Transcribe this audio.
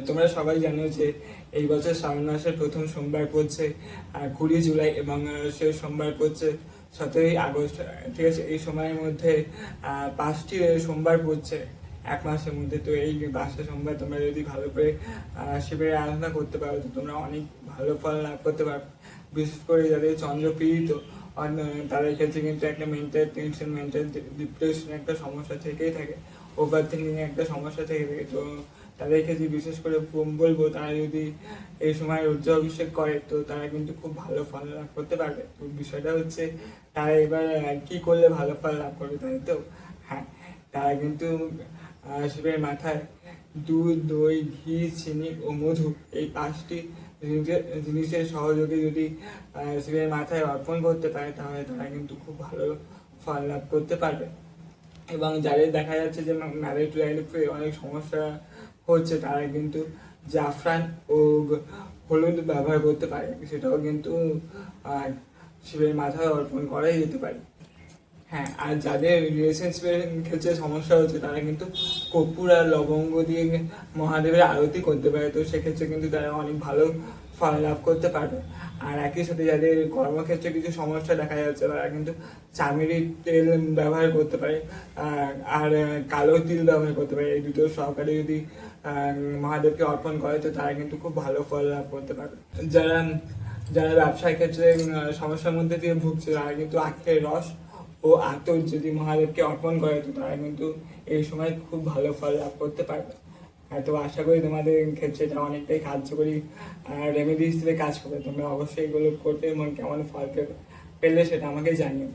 তোমরা সবাই জানো যে এই বছর শ্রাবণ মাসের প্রথম সোমবার পড়ছে 20 জুলাই এবং শেষ সোমবার পড়ছে 17ই আগস্ট। ঠিক আছে, এই সময়ের মধ্যে 5টি সোমবার পড়ছে এক মাসের মধ্যে। তো এই 5টা সোমবার তোমরা যদি ভালো করে শিবের আরাধনা করতে পারো তো তোমরা অনেক ভালো ফল লাভ করতে পারবে। বিশেষ করে যাদের চন্দ্রপীড়িত তাদের ক্ষেত্রে কিন্তু একটা মেন্টাল টেনশন, মেন্টাল ডিপ্রেশন একটা সমস্যা থেকেই থাকে, ওভার থিঙ্কিং একটা সমস্যা থেকে থাকে। তো তাদের ক্ষেত্রে বিশেষ করে বলবো তারা যদি এই সময় রুদ্র অভিষেক করে তো তারা কিন্তু খুব ভালো ফল লাভ করতে পারবে। তো বিষয়টা হচ্ছে তারা এবার কি করলে ভালো ফল লাভ করবে, তাই তো? হ্যাঁ, তারা কিন্তু শিবের মাথায় দুধ, দই, ঘি, চিনি ও মধু এই 5টি জিনিসের সহযোগে যদি শিবের মাথায় অর্পণ করতে পারে তাহলে তারা কিন্তু খুব ভালো ফল লাভ করতে পারবে। এবং যাদের দেখা যাচ্ছে যে ম্যারিড লাইফে অনেক সমস্যা হচ্ছে তারা কিন্তু জাফরান ও হলুদ ব্যবহার করতে পারে, সেটাও কিন্তু শিবের মাথায় অর্পণ করাই যেতে পারে। হ্যাঁ, আর যাদের রিলেশনশিপের ক্ষেত্রে সমস্যা হচ্ছে তারা কিন্তু কর্পূর আর লবঙ্গ দিয়ে মহাদেবের আরতি করতে পারে। তো সেক্ষেত্রে কিন্তু তারা অনেক ভালো ফল লাভ করতে পারবে। আর একই সাথে যাদের কর্মক্ষেত্রে কিছু সমস্যা দেখা যাচ্ছে তারা কিন্তু চামেরির তেল ব্যবহার করতে পারে আর কালো তিল ব্যবহার করতে পারে। এই দুটো সহকারে যদি মহাদেবকে অর্পণ করে তো তারা কিন্তু খুব ভালো ফল লাভ করতে পারবে। যারা যারা ব্যবসার ক্ষেত্রে সমস্যার মধ্যে দিয়ে ভুগছে তারা কিন্তু আখের রস ও আতর যদি মহাদেবকে অর্পণ করে তো তারা কিন্তু এই সময় খুব ভালো ফল লাভ করতে পারবে। তো আশা করি তোমাদের ক্ষেত্রে এটা অনেকটাই কার্যকরী রেমেডি হিসেবে কাজ করবে। তোমরা অবশ্যই এগুলো করতে এবং কেমন ফল পেলে সেটা আমাকে জানিও।